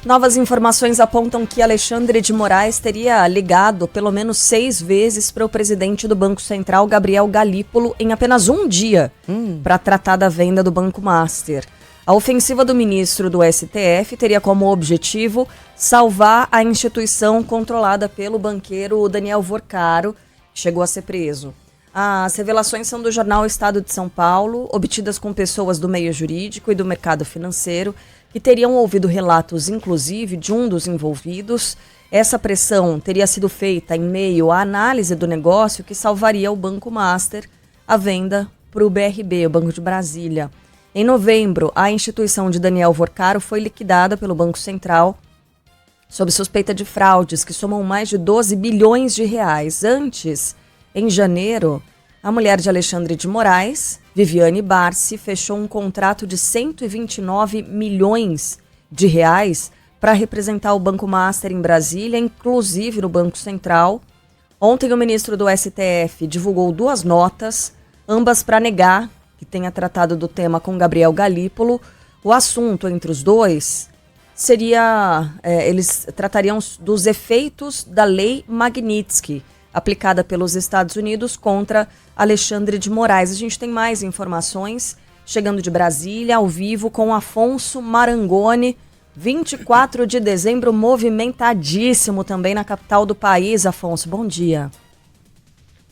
Novas informações apontam que Alexandre de Moraes teria ligado pelo menos 6 vezes para o presidente do Banco Central, Gabriel Galípolo, em apenas um dia, para tratar da venda do Banco Master. A ofensiva do ministro do STF teria como objetivo salvar a instituição controlada pelo banqueiro Daniel Vorcaro, que chegou a ser preso. As revelações são do jornal Estado de São Paulo, obtidas com pessoas do meio jurídico e do mercado financeiro, que teriam ouvido relatos, inclusive, de um dos envolvidos. Essa pressão teria sido feita em meio à análise do negócio que salvaria o Banco Master, a venda para o BRB, o Banco de Brasília. Em novembro, a instituição de Daniel Vorcaro foi liquidada pelo Banco Central sob suspeita de fraudes que somam mais de 12 bilhões de reais. Antes, em janeiro, a mulher de Alexandre de Moraes, Viviane Barsi, fechou um contrato de 129 milhões de reais para representar o Banco Master em Brasília, inclusive no Banco Central. Ontem, o ministro do STF divulgou 2 notas, ambas para negar que tenha tratado do tema com Gabriel Galípolo. O assunto entre os dois seria, eles tratariam dos efeitos da Lei Magnitsky, aplicada pelos Estados Unidos contra Alexandre de Moraes. A gente tem mais informações chegando de Brasília, ao vivo, com Afonso Marangoni. 24 de dezembro, movimentadíssimo também na capital do país. Afonso, bom dia.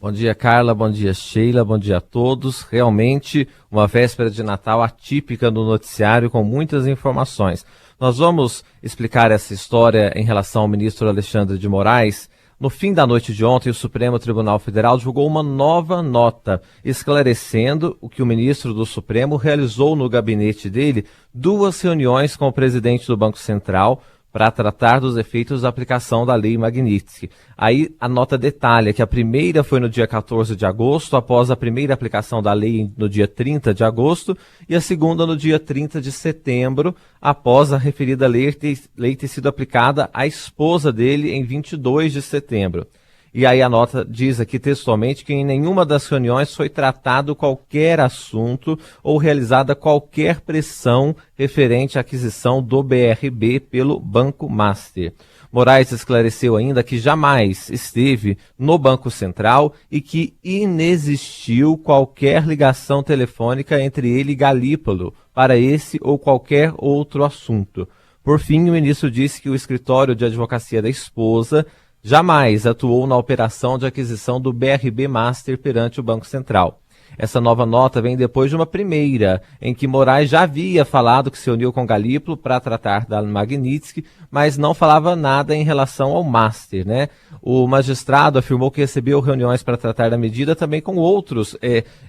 Bom dia, Carla, bom dia, Sheila, bom dia a todos. Realmente uma véspera de Natal atípica no noticiário, com muitas informações. Nós vamos explicar essa história em relação ao ministro Alexandre de Moraes. No fim da noite de ontem, o Supremo Tribunal Federal divulgou uma nova nota, esclarecendo o que o ministro do Supremo realizou no gabinete dele 2 reuniões com o presidente do Banco Central para tratar dos efeitos da aplicação da Lei Magnitsky. Aí a nota detalha que a primeira foi no dia 14 de agosto, após a primeira aplicação da lei no dia 30 de agosto, e a segunda no dia 30 de setembro, após a referida lei ter sido aplicada à esposa dele em 22 de setembro. E aí a nota diz aqui textualmente que em nenhuma das reuniões foi tratado qualquer assunto ou realizada qualquer pressão referente à aquisição do BRB pelo Banco Master. Moraes esclareceu ainda que jamais esteve no Banco Central e que inexistiu qualquer ligação telefônica entre ele e Galípolo para esse ou qualquer outro assunto. Por fim, o ministro disse que o escritório de advocacia da esposa jamais atuou na operação de aquisição do BRB Master perante o Banco Central. Essa nova nota vem depois de uma primeira, em que Moraes já havia falado que se uniu com Galípolo para tratar da Magnitsky, mas não falava nada em relação ao Master, né? O magistrado afirmou que recebeu reuniões para tratar da medida também com outros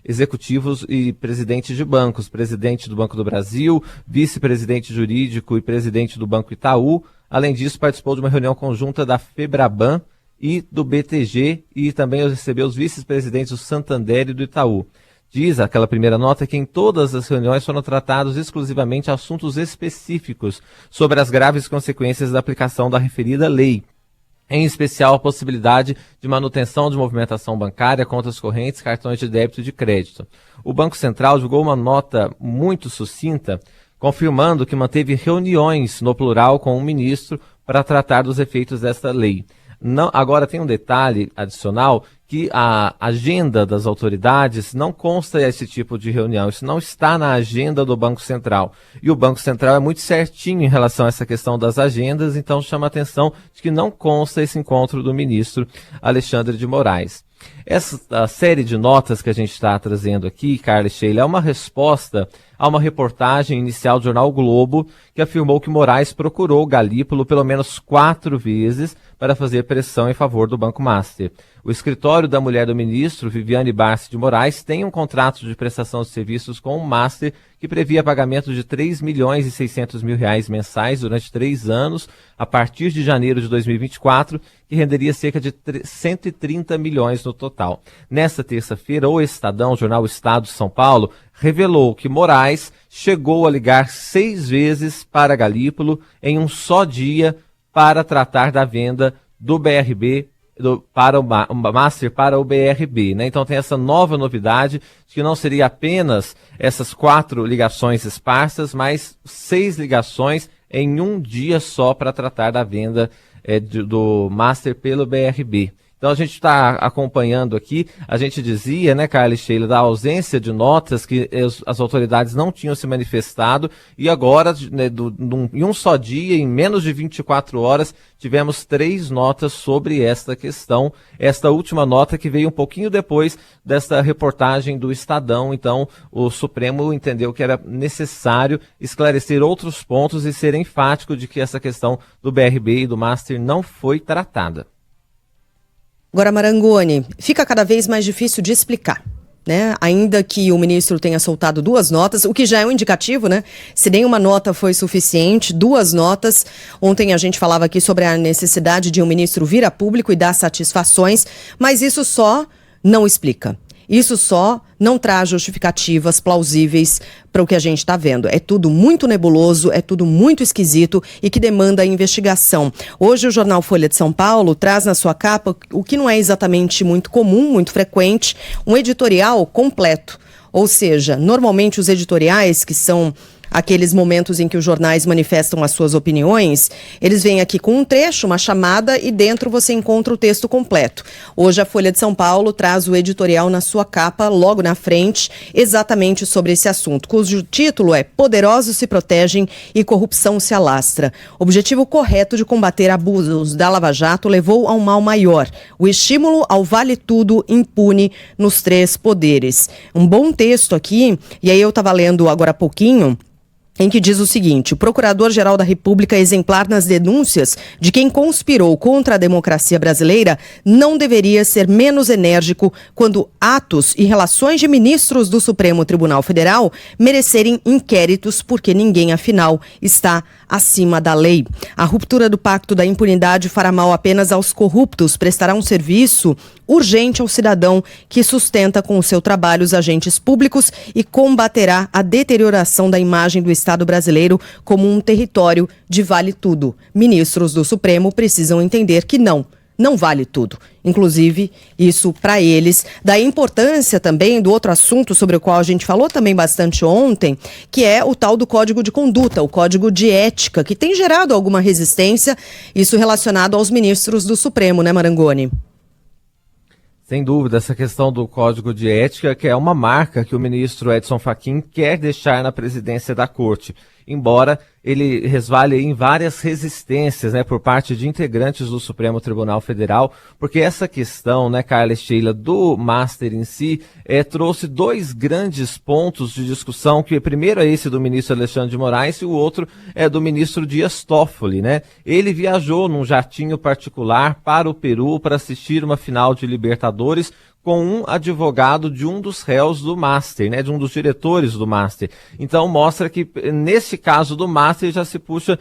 executivos e presidentes de bancos, presidente do Banco do Brasil, vice-presidente jurídico e presidente do Banco Itaú. Além disso, participou de uma reunião conjunta da Febraban e do BTG e também recebeu os vice-presidentes do Santander e do Itaú. Diz aquela primeira nota que em todas as reuniões foram tratados exclusivamente assuntos específicos sobre as graves consequências da aplicação da referida lei, em especial a possibilidade de manutenção de movimentação bancária, contas correntes, cartões de débito e de crédito. O Banco Central divulgou uma nota muito sucinta, confirmando que manteve reuniões, no plural, com o ministro para tratar dos efeitos desta lei. Não, agora tem um detalhe adicional, que a agenda das autoridades não consta esse tipo de reunião, isso não está na agenda do Banco Central. E o Banco Central é muito certinho em relação a essa questão das agendas, então chama a atenção de que não consta esse encontro do ministro Alexandre de Moraes. Essa série de notas que a gente está trazendo aqui, Carla e Sheila, é uma resposta a uma reportagem inicial do jornal o Globo, que afirmou que Moraes procurou Galípolo pelo menos 4 vezes para fazer pressão em favor do Banco Master. O escritório da mulher do ministro, Viviane Barsi de Moraes, tem um contrato de prestação de serviços com o Master que previa pagamento de R$3.600.000 mensais durante 3 anos, a partir de janeiro de 2024, que renderia cerca de 130 milhões no total. Nesta terça-feira, o Estadão, o jornal Estado de São Paulo, revelou que Moraes chegou a ligar 6 vezes para Galípolo em um só dia para tratar da venda do BRB para o Master para o BRB, né? Então tem essa nova novidade de que não seria apenas essas 4 ligações esparsas, mas 6 ligações em um dia só para tratar da venda do Master pelo BRB. Então a gente está acompanhando aqui, a gente dizia, né, Carla e Sheila, da ausência de notas, que as autoridades não tinham se manifestado, e agora, né, em um só dia, em menos de 24 horas, tivemos 3 notas sobre esta questão. Esta última nota que veio um pouquinho depois desta reportagem do Estadão. Então o Supremo entendeu que era necessário esclarecer outros pontos e ser enfático de que essa questão do BRB e do Master não foi tratada. Agora, Marangoni, fica cada vez mais difícil de explicar, né? Ainda que o ministro tenha soltado 2 notas, o que já é um indicativo, né? Se nenhuma nota foi suficiente, 2 notas. Ontem a gente falava aqui sobre a necessidade de um ministro vir a público e dar satisfações, mas isso só não explica. Isso só não traz justificativas plausíveis para o que a gente está vendo. É tudo muito nebuloso, é tudo muito esquisito e que demanda investigação. Hoje o jornal Folha de São Paulo traz na sua capa, o que não é exatamente muito comum, muito frequente, um editorial completo. Ou seja, normalmente os editoriais, que são aqueles momentos em que os jornais manifestam as suas opiniões, eles vêm aqui com um trecho, uma chamada, e dentro você encontra o texto completo. Hoje a Folha de São Paulo traz o editorial na sua capa, logo na frente, exatamente sobre esse assunto, cujo título é "Poderosos se protegem e corrupção se alastra". O objetivo correto de combater abusos da Lava Jato levou a um mal maior, o estímulo ao vale tudo impune nos 3 poderes. Um bom texto aqui, e aí eu estava lendo agora há pouquinho, em que diz o seguinte: o Procurador-Geral da República, exemplar nas denúncias de quem conspirou contra a democracia brasileira, não deveria ser menos enérgico quando atos e relações de ministros do Supremo Tribunal Federal merecerem inquéritos, porque ninguém, afinal, está acima da lei. A ruptura do pacto da impunidade fará mal apenas aos corruptos, prestará um serviço urgente ao cidadão que sustenta com o seu trabalho os agentes públicos e combaterá a deterioração da imagem do Estado brasileiro como um território de vale tudo. Ministros do Supremo precisam entender que não vale tudo. Inclusive, isso para eles. Da importância também do outro assunto sobre o qual a gente falou também bastante ontem, que é o tal do Código de Conduta, o Código de Ética, que tem gerado alguma resistência, isso relacionado aos ministros do Supremo, né, Marangoni? Sem dúvida, essa questão do Código de Ética, que é uma marca que o ministro Edson Fachin quer deixar na presidência da Corte, embora ele resvale em várias resistências, né, por parte de integrantes do Supremo Tribunal Federal, porque essa questão, né, Carla e Sheila, do Master em si, trouxe 2 grandes pontos de discussão, que primeiro é esse do ministro Alexandre de Moraes e o outro é do ministro Dias Toffoli, né? Ele viajou num jatinho particular para o Peru para assistir uma final de Libertadores com um advogado de um dos réus do Master, né, de um dos diretores do Master. Então mostra que nesse caso do Master já se puxa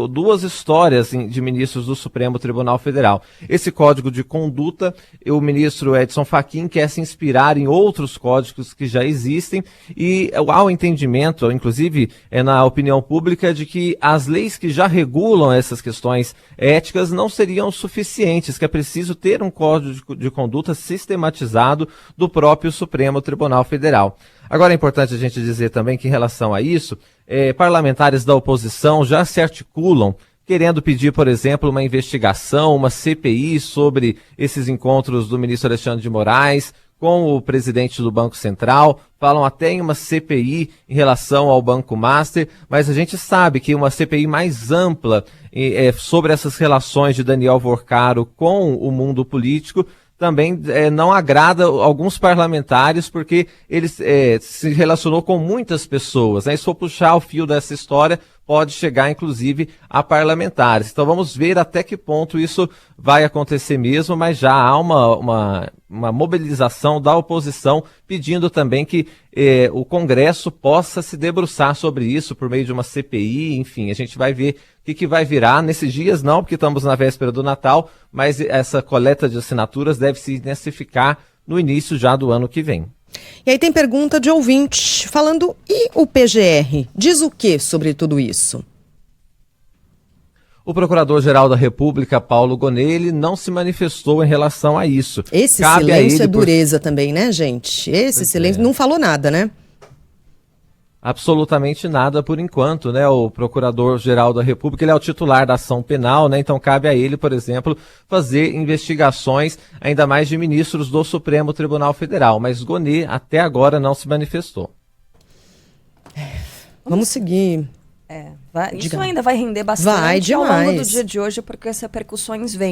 2 histórias de ministros do Supremo Tribunal Federal. Esse código de conduta, o ministro Edson Fachin quer se inspirar em outros códigos que já existem e há o entendimento, inclusive na opinião pública, de que as leis que já regulam essas questões éticas não seriam suficientes, que é preciso ter um código de conduta sistematizado do próprio Supremo Tribunal Federal. Agora é importante a gente dizer também que em relação a isso, parlamentares da oposição já se articulam querendo pedir, por exemplo, uma investigação, uma CPI sobre esses encontros do ministro Alexandre de Moraes com o presidente do Banco Central, falam até em uma CPI em relação ao Banco Master, mas a gente sabe que uma CPI mais ampla sobre essas relações de Daniel Vorcaro com o mundo político também não agrada alguns parlamentares, porque ele se relacionou com muitas pessoas, né? E se for puxar o fio dessa história, pode chegar inclusive a parlamentares. Então vamos ver até que ponto isso vai acontecer mesmo, mas já há uma mobilização da oposição pedindo também que o Congresso possa se debruçar sobre isso por meio de uma CPI, enfim, a gente vai ver o que vai virar nesses dias, não, porque estamos na véspera do Natal, mas essa coleta de assinaturas deve se intensificar no início já do ano que vem. E aí tem pergunta de ouvinte falando, e o PGR? Diz o que sobre tudo isso? O Procurador-Geral da República, Paulo Gonet, ele não se manifestou em relação a isso. Esse silêncio é dureza também, né, gente? Esse silêncio não falou nada, né? Absolutamente nada por enquanto, né? O Procurador-Geral da República, ele é o titular da ação penal, né? Então cabe a ele, por exemplo, fazer investigações ainda mais de ministros do Supremo Tribunal Federal. Mas Gonê até agora não se manifestou. Vamos seguir. Isso ainda vai render bastante Vai, ao longo do demais. dia de hoje, porque as repercussões vêm.